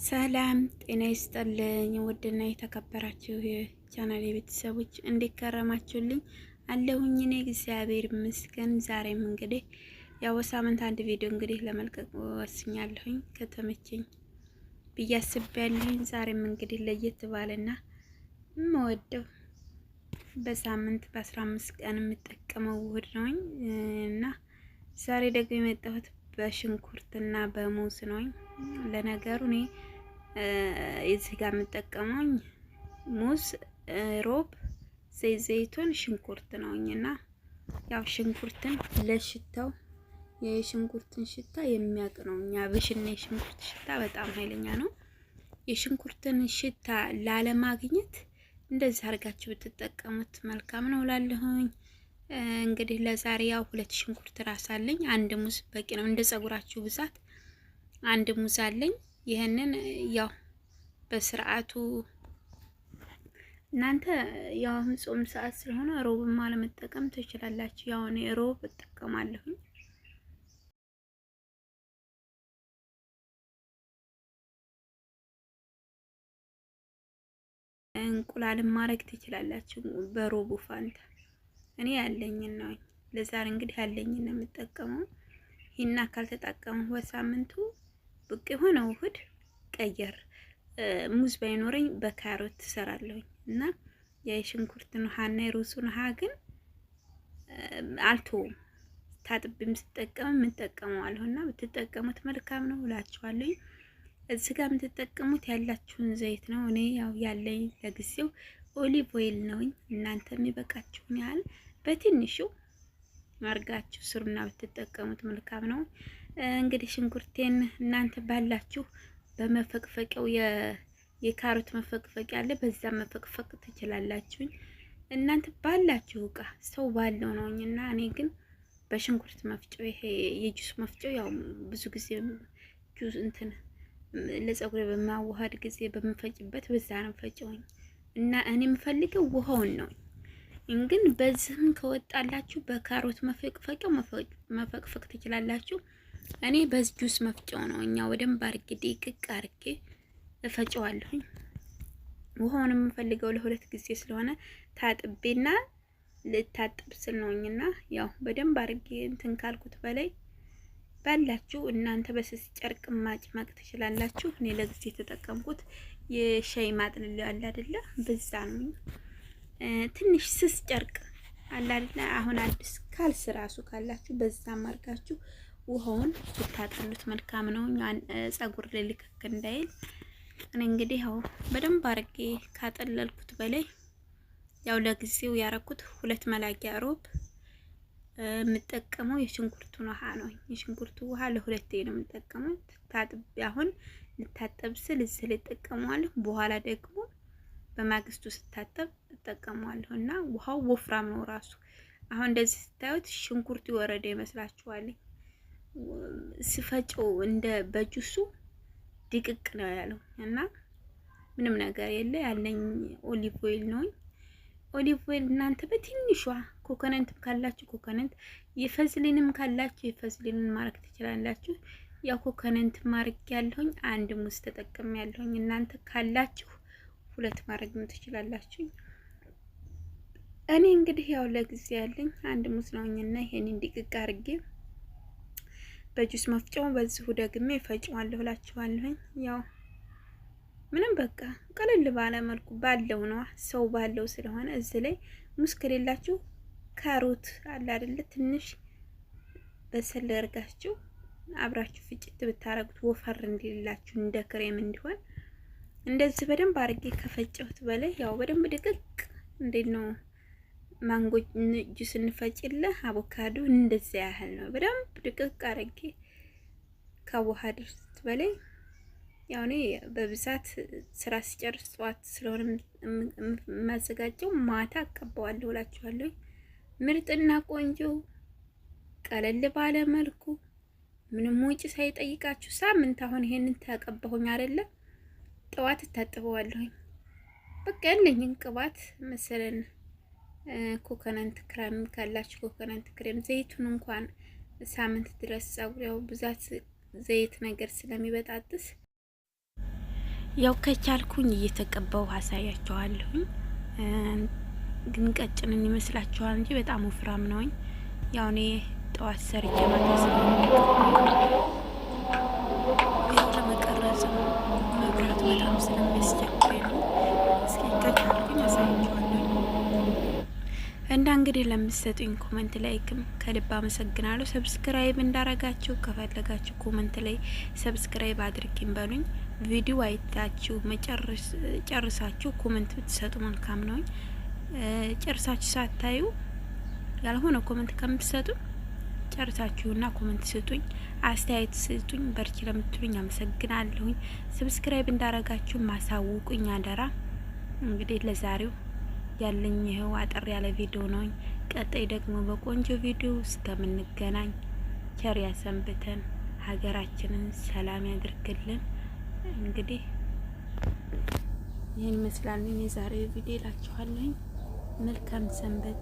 ሰላም ጤና ይስጥልኝ። ውድና የተከበራችሁ የቻናሌ ቤተሰቦች እንዴት ከረማችሁልኝ? አለሁኝ እኔ እግዚአብሔር ይመስገን። ዛሬም እንግዲህ ያው ሳምንት አንድ ቪዲዮ እንግዲህ ለመልቀቅ ወስኛለሁኝ ከተመቸኝ ብዬ አስቤያለሁኝ። ዛሬም እንግዲህ ለየት ባለና የምወደው በሳምንት በ15 ቀን የምጠቀመው ውህድ ነውኝ እና ዛሬ ደግሞ የመጣሁት በሽንኩርትና በሙዝ ነውኝ። ለነገሩ እኔ እዚህ ጋር የምጠቀመው ሙዝ፣ ሮብ፣ ዘይቱን፣ ሽንኩርት ነውኝና ያው ሽንኩርትን ለሽታው የሽንኩርትን ሽታ የሚያውቅ ነው። እኛ በሽኔ የሽንኩርት ሽታ በጣም ኃይለኛ ነው። የሽንኩርትን ሽታ ላለማግኘት እንደዚህ አድርጋችሁ ብትጠቀሙት መልካም ነው እላለሁኝ። እንግዲህ ለዛሬ ያው 2 ሽንኩርት ራስ አለኝ። አንድ ሙዝ በቂ ነው። እንደ ጸጉራችሁ ብዛት አንድ ሙዝ አለኝ። ይሄንን ያው በስርዓቱ እናንተ ያው ጾም ሰዓት ስለሆነ ሮብም አለመጠቀም ትችላላችሁ። ያው እኔ ሮብ እጠቀማለሁኝ። እንቁላልም ማድረግ ትችላላችሁ በሮቡ ፋንታ። እኔ ያለኝን ነው ለዛሬ እንግዲህ ያለኝን ነው የምጠቀመው። ይሄን ካልተጠቀሙ በሳምንቱ ብቅ የሆነ ውህድ ቀየር ሙዝ ባይኖረኝ በካሮት ትሰራለሁኝ እና የሽንኩርትን ውሃና የሩዙን ውሃ ግን አልተውም። ታጥብም ስጠቀም የምጠቀመዋለሁና ብትጠቀሙት መልካም ነው እላችኋለሁ። እዚህ ጋር የምትጠቀሙት ያላችሁን ዘይት ነው። እኔ ያው ያለኝ ለጊዜው ኦሊቭ ኦይል ነውኝ። እናንተ የሚበቃችሁን ያህል በትንሹ አርጋችሁ ስሩና ብትጠቀሙት መልካም ነው። እንግዲህ ሽንኩርቴን እናንተ ባላችሁ በመፈቅፈቂያው የካሮት መፈቅፈቂያ አለ፣ በዛ መፈቅፈቅ ትችላላችሁ። እናንተ ባላችሁ እቃ ሰው ባለው ነውኝና እኔ ግን በሽንኩርት መፍጫው ይሄ የጁስ መፍጫው ያው ብዙ ጊዜ ጁስ እንትን ለጸጉሬ በማዋሃድ ጊዜ በመፈጭበት በዛ ነው ፈጨውኝ እና እኔ የምፈልገው ውሃውን ነው። ግን በዚህም ከወጣላችሁ በካሮት መፈቅፈቂያው መፈቅፈቅ ትችላላችሁ። እኔ በጁስ መፍጫው ነው እኛው በደንብ አርጌ ደቂቅ አርጌ እፈጨዋለሁኝ። ውሃውን የምፈልገው ለሁለት ጊዜ ስለሆነ ታጥቤና ልታጠብ ስል ነውኝና ያው በደንብ አርጌ እንትን ካልኩት በላይ ባላችሁ እናንተ በስስ ጨርቅ ማጭመቅ ትችላላችሁ። እኔ ለጊዜ የተጠቀምኩት የሻይ ማጥለል አለ አይደለ? በዛ ነው። ትንሽ ስስ ጨርቅ አለ አይደለ? አሁን አዲስ ካልስ ራሱ ካላችሁ በዛ ማርጋችሁ ውሃውን ብታጠሉት መልካም ነው። ጸጉር ላይ ልክክ እንዳይል። እኔ እንግዲህ ያው በደንብ አርጌ ካጠለልኩት በላይ ያው ለጊዜው ያረኩት 2 መላጊያ ሮብ የምጠቀመው የሽንኩርቱን ውሃ ነው። የሽንኩርቱ ውሃ ለሁለቴ ነው የምጠቀመው። ታጥቤ አሁን ልታጠብ ስል እዚህ ላይ እጠቀመዋለሁ። በኋላ ደግሞ በማግስቱ ስታጠብ እጠቀመዋለሁ እና ውሃው ወፍራም ነው ራሱ። አሁን እንደዚህ ስታዩት ሽንኩርቱ ይወረደ ይመስላችኋል። ሲፈጨው እንደ በጁሱ ድቅቅ ነው ያለው እና ምንም ነገር የለ። ያለኝ ኦሊቭ ኦይል ነው። ኦሊቭ ኦይል እናንተ በትንሿ ኮኮነንትም ካላችሁ ኮኮነንት፣ የፈዝሊንም ካላችሁ የፈዝሊንን ማረግ ትችላላችሁ። ያው ኮኮነንት ማረግ ያለሁኝ አንድ ሙዝ ተጠቅሜ ያለሁኝ። እናንተ ካላችሁ 2 ማረግም ትችላላችሁ። እኔ እንግዲህ ያው ለጊዜ ያለኝ አንድ ሙዝ ነውኝና ይሄንን ድቅቅ አርጌ በጁስ መፍጫው በዚሁ ደግሜ ፈጫዋለሁ እላችኋለሁኝ። ያው ምንም በቃ ቀለል ባለ መልኩ ባለው ነው ሰው ባለው ስለሆነ እዚህ ላይ ሙዝ ከሌላችሁ ካሮት አለ አይደለ? ትንሽ በሰል አርጋችሁ አብራችሁ ፍጭት ብታረጉት ወፈር እንዲላችሁ እንደ ክሬም እንዲሆን እንደዚህ በደንብ አርጌ ከፈጨሁት በላይ ያው በደንብ ድቅቅ እንዴት ነው ማንጎ ጁስ እንፈጭለ አቮካዶ እንደዛ ያህል ነው። በደንብ ድቅቅ አርጌ ካዋሃድኩት በላይ ያው እኔ በብዛት ስራ ሲጨርስ ጠዋት ስለሆነ የማዘጋጀው ማታ አቀባዋለሁ እላችኋለሁ። ምርጥና ቆንጆ ቀለል ባለ መልኩ ምንም ወጪ ሳይጠይቃችሁ ሳምንት አሁን ይሄንን ተቀባሁኝ አይደለ? ጠዋት ታጥበዋለሁኝ። በቃ ያለኝን ቅባት መሰለን ኮኮናንት ክሬም ካላችሁ ኮኮናንት ክሬም፣ ዘይቱን እንኳን ሳምንት ድረስ ጸጉሬው ብዛት ዘይት ነገር ስለሚበጣጥስ ያው ከቻልኩኝ እየተቀባው አሳያችኋለሁኝ። ግን ቀጭንን ይመስላችኋል እንጂ በጣም ወፍራም ነውኝ። ያው እኔ ጠዋት ሰርቼ ማታ ለመቀረጽ መብራቱ በጣም ስለሚያስቸግረኝ ነው። እስኪ ከቻልኩኝ አሳያችኋለሁኝ። እና እንግዲህ ለምትሰጡኝ ኮመንት ላይክም ከልብ አመሰግናለሁ። ሰብስክራይብ እንዳረጋችሁ ከፈለጋችሁ ኮመንት ላይ ሰብስክራይብ አድርጊኝ በሉኝ። ቪዲዮ አይታችሁ ጨርሳችሁ ኮመንት ብትሰጡ መልካም ነው። ጨርሳችሁ ሳታዩ ያልሆነ ኮመንት ከምትሰጡ ጨርሳችሁና ኮመንት ስጡኝ፣ አስተያየት ስጡኝ። በርቺ ለምትሉኝ አመሰግናለሁኝ። ሰብስክራይብ እንዳረጋችሁ ማሳውቁኝ አደራ። እንግዲህ ለዛሬው ያለኝ ይኸው አጠር ያለ ቪዲዮ ነው። ቀጣይ ደግሞ በቆንጆ ቪዲዮ እስከምንገናኝ ቸር ያሰንብተን፣ ሀገራችንን ሰላም ያድርግልን። እንግዲህ ይህን ይመስላል የዛሬው ቪዲዮ እላችኋለሁ። መልካም ሰንበት።